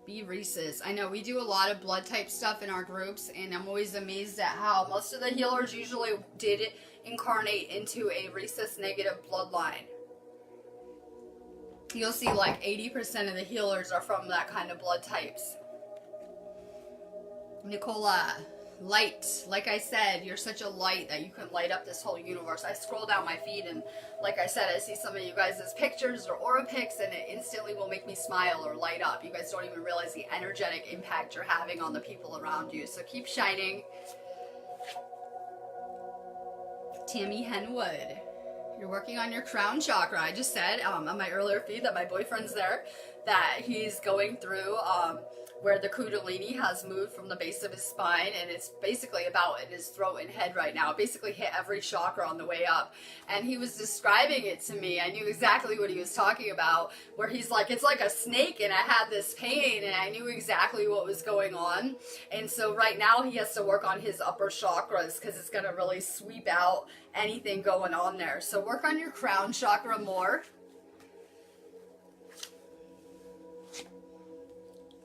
[SPEAKER 1] B. Rhesus. I know we do a lot of blood type stuff in our groups, and I'm always amazed at how most of the healers usually did incarnate into a Rhesus negative bloodline. You'll see like 80% of the healers are from that kind of blood types. Nicola. Light. Like I said, you're such a light that you can light up this whole universe. I scroll down my feed and like I said, I see some of you guys' pictures or aura pics, and it instantly will make me smile or light up. You guys don't even realize the energetic impact you're having on the people around you. So keep shining. Tammy Henwood. You're working on your crown chakra. I just said on my earlier feed that my boyfriend's there, that he's going through where the Kundalini has moved from the base of his spine, and it's basically about in his throat and head right now. It basically hit every chakra on the way up. And he was describing it to me. I knew exactly what he was talking about, where he's like, it's like a snake, and I had this pain, and I knew exactly what was going on. And so right now he has to work on his upper chakras, because it's going to really sweep out anything going on there. So work on your crown chakra more.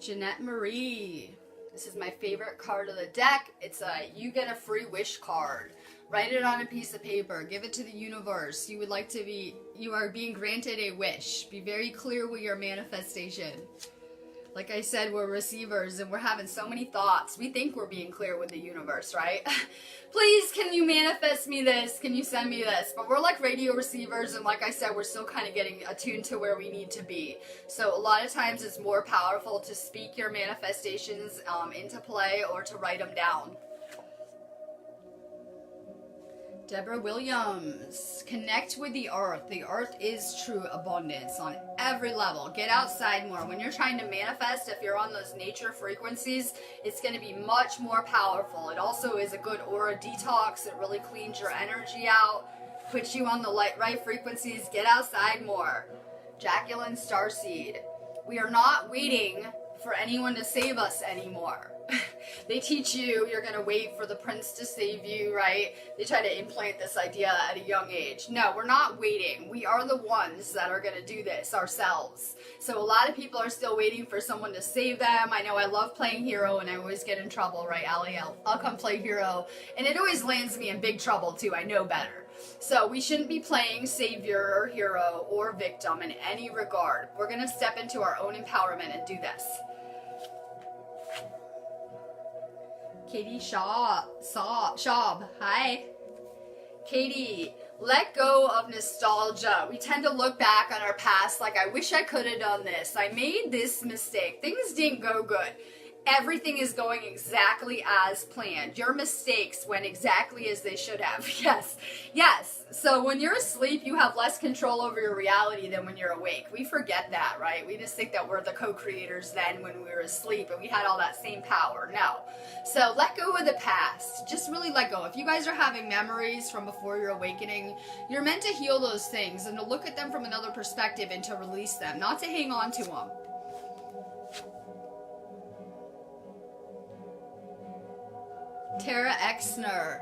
[SPEAKER 1] Jeanette Marie. This is my favorite card of the deck. It's a you get a free wish card. Write it on a piece of paper. Give it to the universe. You are being granted a wish. Be very clear with your manifestation. Like I said, we're receivers and we're having so many thoughts. We think we're being clear with the universe, right? Please, can you manifest me this? Can you send me this? But we're like radio receivers, and like I said, we're still kind of getting attuned to where we need to be. So a lot of times it's more powerful to speak your manifestations into play or to write them down. Deborah Williams, connect with the earth. The earth is true abundance on every level. Get outside more. When you're trying to manifest, if you're on those nature frequencies, it's going to be much more powerful. It also is a good aura detox. It really cleans your energy out, puts you on the right frequencies. Get outside more. Jacqueline Starseed, we are not waiting for anyone to save us anymore. They teach you you're going to wait for the prince to save you, right? They try to implant this idea at a young age. No, we're not waiting. We are the ones that are going to do this ourselves. So a lot of people are still waiting for someone to save them. I know I love playing hero and I always get in trouble, right, Allie? I'll come play hero. And it always lands me in big trouble too. I know better. So we shouldn't be playing savior or hero or victim in any regard. We're going to step into our own empowerment and do this. Katie Schaub, hi. Katie, let go of nostalgia. We tend to look back on our past like, I wish I could have done this. I made this mistake. Things didn't go good. Everything is going exactly as planned. Your mistakes went exactly as they should have. Yes. So when you're asleep, you have less control over your reality than when you're awake. We forget that, right? We just think that we're the co-creators then when we were asleep and we had all that same power. No. So let go of the past. Just really let go. If you guys are having memories from before your awakening, you're meant to heal those things and to look at them from another perspective and to release them, not to hang on to them. Tara Exner.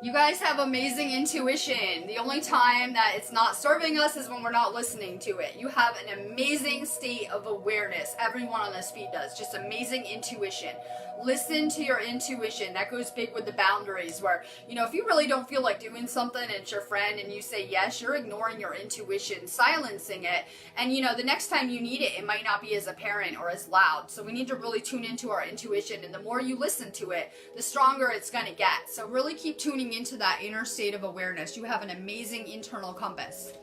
[SPEAKER 1] You guys have amazing intuition. The only time that it's not serving us is when we're not listening to it. You have an amazing state of awareness. Everyone on this feed does. Just amazing intuition. Listen to your intuition. That goes big with the boundaries where, if you really don't feel like doing something and it's your friend and you say yes, you're ignoring your intuition, silencing it. And, the next time you need it, it might not be as apparent or as loud. So we need to really tune into our intuition. And the more you listen to it, the stronger it's going to get. So really keep tuning into that inner state of awareness. You have an amazing internal compass.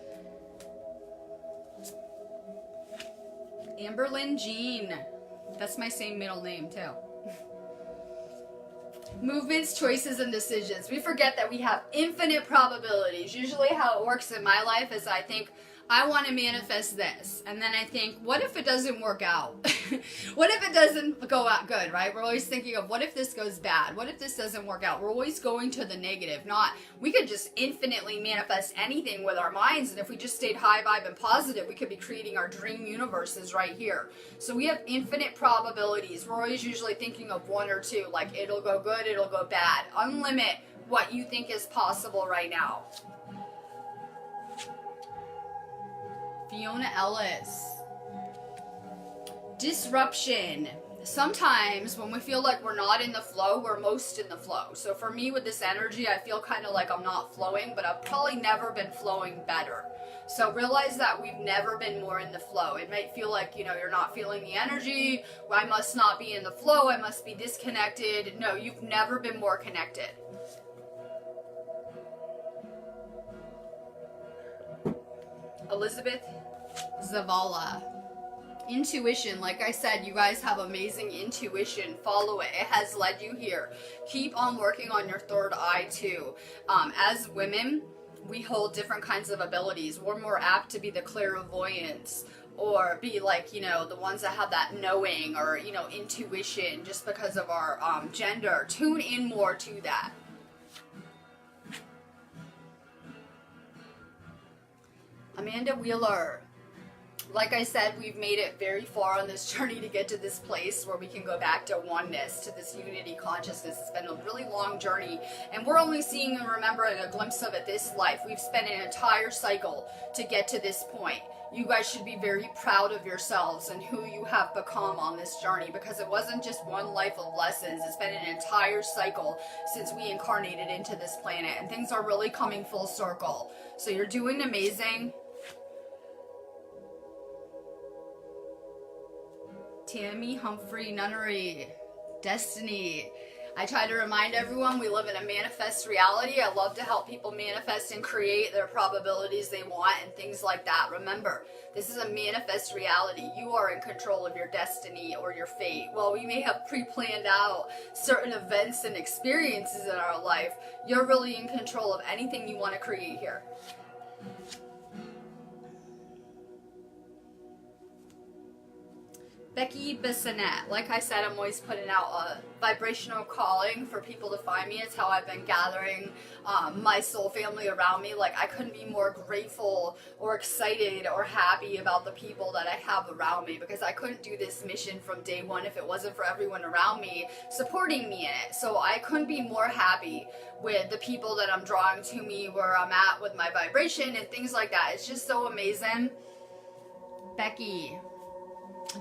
[SPEAKER 1] Amberlynn Jean. That's my same middle name too. Movements, choices, and decisions. We forget that we have infinite probabilities. Usually how it works in my life is I think, I want to manifest this. And then I think, what if it doesn't work out? What if it doesn't go out good, right? We're always thinking of, what if this goes bad? What if this doesn't work out? We're always going to the negative. We could just infinitely manifest anything with our minds. And if we just stayed high vibe and positive, we could be creating our dream universes right here. So we have infinite probabilities. We're always usually thinking of one or two, like it'll go good, it'll go bad. Unlimit what you think is possible right now. Fiona Ellis. Disruption. Sometimes when we feel like we're not in the flow, we're most in the flow. So for me with this energy, I feel kind of like I'm not flowing, but I've probably never been flowing better. So realize that we've never been more in the flow. It might feel like, you're not feeling the energy. I must not be in the flow. I must be disconnected. No, you've never been more connected. Elizabeth Zavala. Intuition. Like I said, you guys have amazing intuition. Follow it. It has led you here. Keep on working on your third eye too. As women, we hold different kinds of abilities. We're more apt to be the clairvoyants. or be like, you know, the ones that have that knowing or, you know, intuition just because of our gender. Tune in more to that. Amanda Wheeler. Like I said, we've made it very far on this journey to get to this place where we can go back to oneness, to this unity consciousness. It's been a really long journey, and we're only seeing and remembering a glimpse of it this life. We've spent an entire cycle to get to this point. You guys should be very proud of yourselves and who you have become on this journey, because it wasn't just one life of lessons. It's been an entire cycle since we incarnated into this planet, and things are really coming full circle. So you're doing amazing. Tammy Humphrey Nunnery, Destiny. I try to remind everyone we live in a manifest reality. I love to help people manifest and create their probabilities they want and things like that. Remember, this is a manifest reality. You are in control of your destiny or your fate. While we may have pre-planned out certain events and experiences in our life, you're really in control of anything you want to create here. Becky Bissonette. Like I said, I'm always putting out a vibrational calling for people to find me. It's how I've been gathering my soul family around me. Like, I couldn't be more grateful or excited or happy about the people that I have around me, because I couldn't do this mission from day one if it wasn't for everyone around me supporting me in it. So I couldn't be more happy with the people that I'm drawing to me, where I'm at with my vibration and things like that. It's just so amazing. Becky.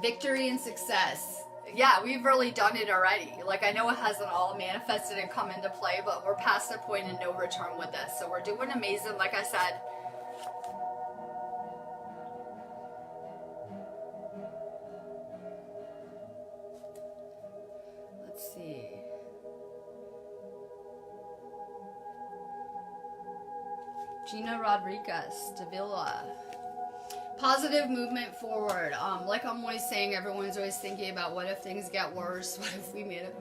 [SPEAKER 1] Victory and success. Yeah, we've really done it already. Like, I know it hasn't all manifested and come into play, but we're past the point of no return with this. So we're doing amazing, like I said. Let's see. Gina Rodriguez, Davila. Positive movement forward. Like I'm always saying, everyone's always thinking about what if things get worse?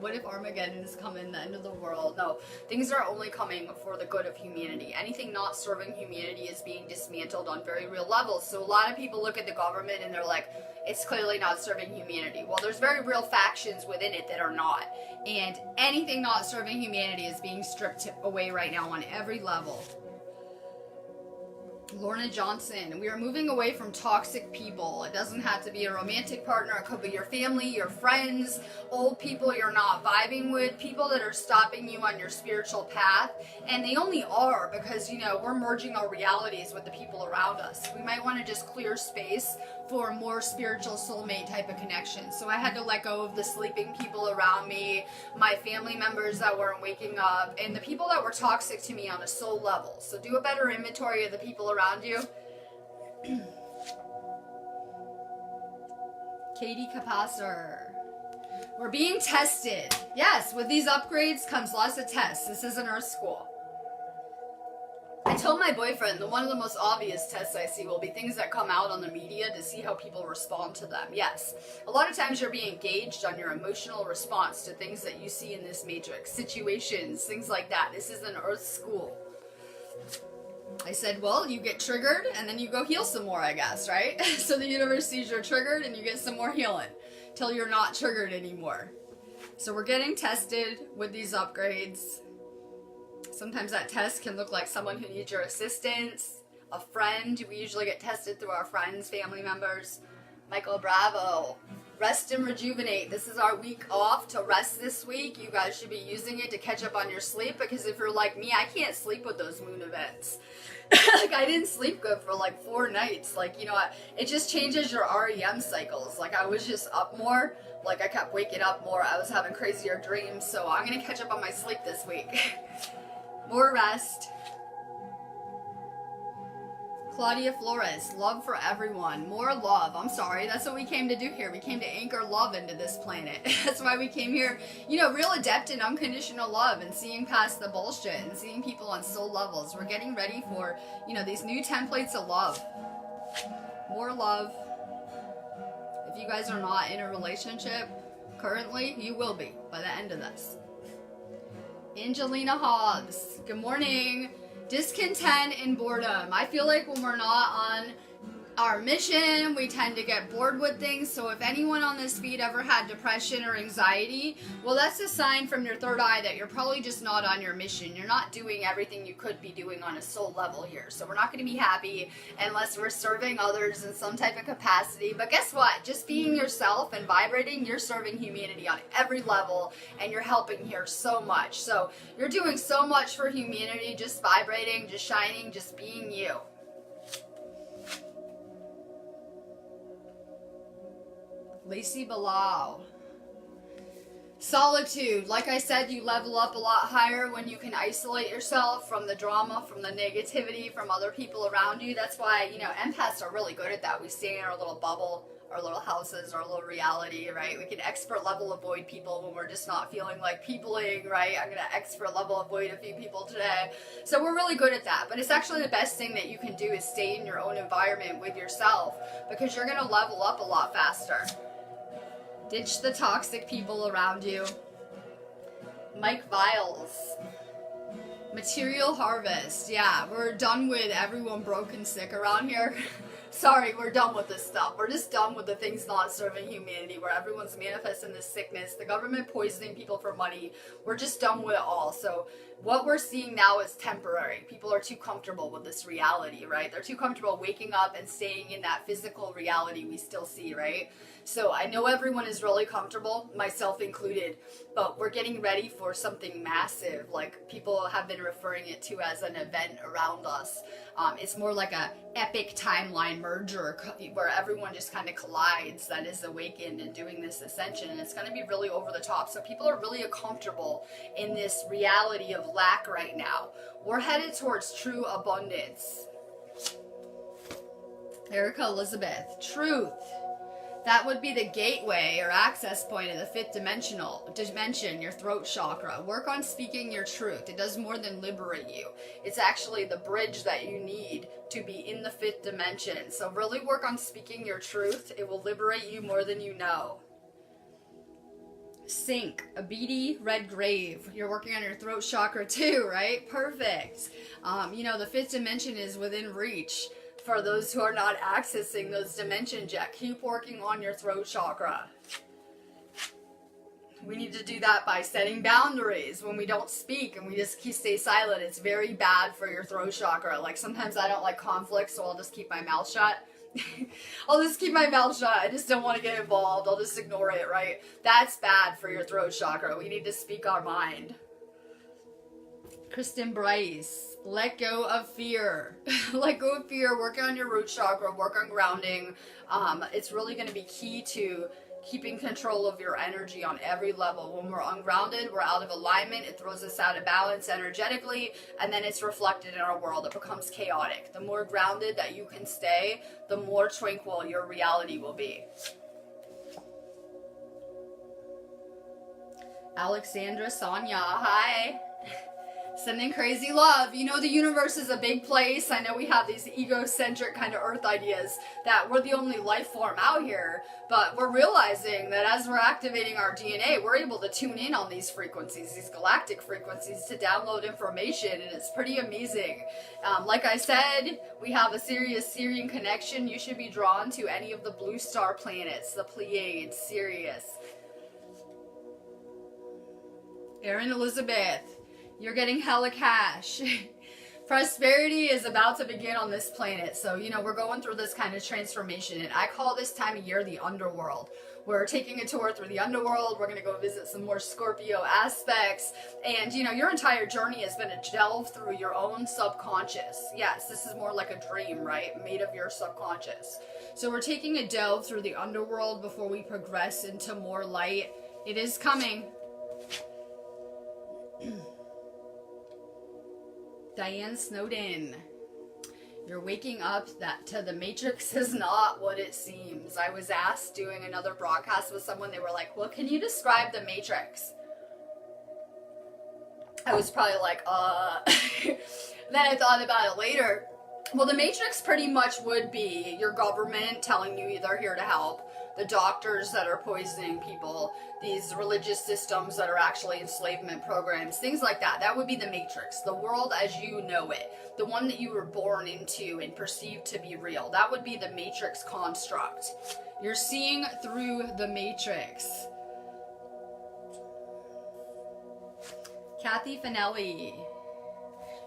[SPEAKER 1] What if Armageddon is coming, the end of the world? No, things are only coming for the good of humanity. Anything not serving humanity is being dismantled on very real levels. So a lot of people look at the government and they're like, it's clearly not serving humanity. Well, there's very real factions within it that are not. And anything not serving humanity is being stripped away right now on every level. Lorna Johnson, we are moving away from toxic people. It doesn't have to be a romantic partner. It could be your family, your friends, old people you're not vibing with, people that are stopping you on your spiritual path. And they only are because, you know, we're merging our realities with the people around us. We might want to just clear space for a more spiritual soulmate type of connection. So I had to let go of the sleeping people around me, my family members that weren't waking up, and the people that were toxic to me on a soul level. So do a better inventory of the people around you. Katie Capasser. We're being tested. Yes, with these upgrades comes lots of tests. This isn't Earth School. I told my boyfriend that one of the most obvious tests I see will be things that come out on the media to see how people respond to them. Yes, a lot of times you're being engaged on your emotional response to things that you see in this matrix, situations, things like that. This is an Earth School. I said, well, you get triggered and then you go heal some more, I guess, right? So the universe sees you're triggered and you get some more healing till you're not triggered anymore. So we're getting tested with these upgrades. Sometimes that test can look like someone who needs your assistance, a friend. We usually get tested through our friends, family members. Michael Bravo. Rest and rejuvenate. This is our week off to rest this week. You guys should be using it to catch up on your sleep, because if you're like me, I can't sleep with those moon events. Like, I didn't sleep good for like 4 nights. Like, you know, it just changes your REM cycles. Like, I was just up more. Like, I kept waking up more. I was having crazier dreams. So I'm going to catch up on my sleep this week. More rest. Claudia Flores, love for everyone. More love. I'm sorry. That's what we came to do here. We came to anchor love into this planet. That's why we came here. You know, real adept in unconditional love and seeing past the bullshit and seeing people on soul levels. We're getting ready for, you know, these new templates of love. More love. If you guys are not in a relationship currently, you will be by the end of this. Angelina Hobbs, good morning. Discontent and boredom. I feel like when we're not on our mission. We tend to get bored with things. So if anyone on this feed ever had depression or anxiety, well, that's a sign from your third eye that you're probably just not on your mission. You're not doing everything you could be doing on a soul level here. So we're not going to be happy unless we're serving others in some type of capacity. But guess what? Just being yourself and vibrating, you're serving humanity on every level, and you're helping here so much. So you're doing so much for humanity, just vibrating, just shining, just being you. Lacey Bilal. Solitude. Like I said, you level up a lot higher when you can isolate yourself from the drama, from the negativity, from other people around you. That's why, empaths are really good at that. We stay in our little bubble, our little houses, our little reality, right? We can expert level avoid people when we're just not feeling like peopling, right? I'm going to expert level avoid a few people today. So we're really good at that. But it's actually the best thing that you can do is stay in your own environment with yourself, because you're going to level up a lot faster. Ditch the toxic people around you. Mike Viles. Material harvest. Yeah, we're done with everyone broke and sick around here. Sorry, we're done with this stuff. We're just done with the things not serving humanity, where everyone's manifesting this sickness, the government poisoning people for money. We're just done with it all. So what we're seeing now is temporary. People are too comfortable with this reality, right? They're too comfortable waking up and staying in that physical reality we still see, right? So I know everyone is really comfortable, myself included, but we're getting ready for something massive. Like, people have been referring it to as an event around us. It's more like a epic timeline merger where everyone just kind of collides, that is awakened and doing this ascension, and it's going to be really over the top. So people are really comfortable in this reality of lack right now. We're headed towards true abundance. Erica Elizabeth, truth. That would be the gateway or access point of the fifth dimension, your throat chakra. Work on speaking your truth. It does more than liberate you. It's actually the bridge that you need to be in the fifth dimension. So really work on speaking your truth. It will liberate you more than you know. Sink, a beady red grave. You're working on your throat chakra too, right? Perfect. The fifth dimension is within reach. For those who are not accessing those dimensions yet, keep working on your throat chakra. We need to do that by setting boundaries. When we don't speak and we just stay silent, it's very bad for your throat chakra. Like, sometimes I don't like conflict, so I'll just keep my mouth shut. I'll just keep my mouth shut. I just don't want to get involved. I'll just ignore it, right? That's bad for your throat chakra. We need to speak our mind. Kristen Bryce, let go of fear. Let go of fear. Work on your root chakra. Work on grounding. It's really going to be key to keeping control of your energy on every level. When we're ungrounded, we're out of alignment. It throws us out of balance energetically, and then it's reflected in our world. It becomes chaotic. The more grounded that you can stay, the more tranquil your reality will be. Alexandra Sonia, hi. Sending crazy love. The universe is a big place. I know we have these egocentric kind of earth ideas that we're the only life form out here, but we're realizing that as we're activating our DNA, we're able to tune in on these frequencies, these galactic frequencies, to download information, and it's pretty amazing. Like I said, we have a serious Sirian connection. You should be drawn to any of the blue star planets, the Pleiades, Sirius. Erin Elizabeth, you're getting hella cash. Prosperity is about to begin on this planet. So, we're going through this kind of transformation. And I call this time of year the underworld. We're taking a tour through the underworld. We're going to go visit some more Scorpio aspects. And, your entire journey has been to delve through your own subconscious. Yes, this is more like a dream, right? Made of your subconscious. So we're taking a delve through the underworld before we progress into more light. It is coming. Diane Snowden, you're waking up to the Matrix is not what it seems. I was asked doing another broadcast with someone, they were like, well, can you describe the Matrix? I was probably like, Then I thought about it later. Well, the Matrix pretty much would be your government telling you they're here to help. the doctors that are poisoning people, these religious systems that are actually enslavement programs, things like that. That would be the matrix, the world as you know it, the one that you were born into and perceived to be real. That would be the matrix construct. You're seeing through the matrix. Kathy Finelli.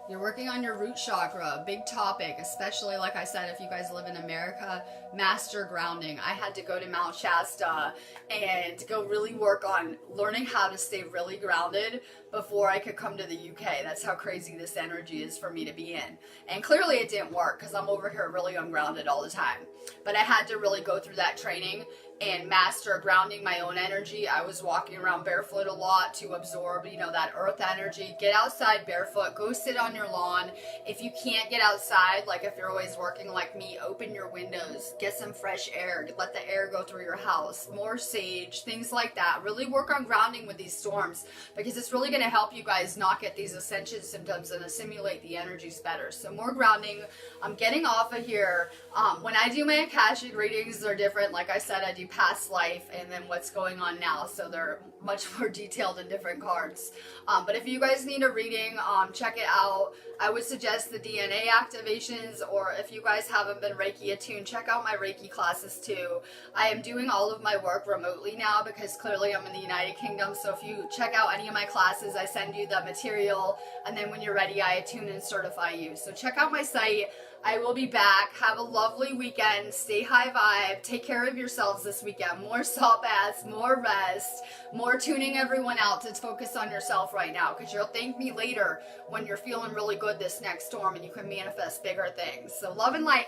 [SPEAKER 1] You're working on your root chakra, big topic, especially like I said, if you guys live in America, master grounding. I had to go to Mount Shasta and go really work on learning how to stay really grounded before I could come to the UK. That's how crazy this energy is for me to be in. And clearly it didn't work because I'm over here really ungrounded all the time. But I had to really go through that training and master grounding my own energy. I was walking around barefoot a lot to absorb, you know, that earth energy. Get outside barefoot, go sit on your lawn. If you can't get outside, like if you're always working like me, open your windows, get some fresh air, let the air go through your house, more sage, things like that. Really work on grounding with these storms because it's really going to help you guys not get these ascension symptoms and assimilate the energies better. So more grounding. I'm getting off of here. When I do my Akashic readings, they're different. Like I said, I do past life and then what's going on now, so they're much more detailed in different cards. But if you guys need a reading, check it out. I would suggest the DNA activations, or if you guys haven't been Reiki attuned, check out my Reiki classes too. I am doing all of my work remotely now because clearly I'm in the United Kingdom, so if you check out any of my classes, I send you the material, and then when you're ready, I attune and certify you. So check out my site. I will be back. Have a lovely weekend. Stay high vibe. Take care of yourselves this weekend. More salt baths, more rest, more tuning everyone out to focus on yourself right now, because you'll thank me later when you're feeling really good this next storm and you can manifest bigger things. So love and light.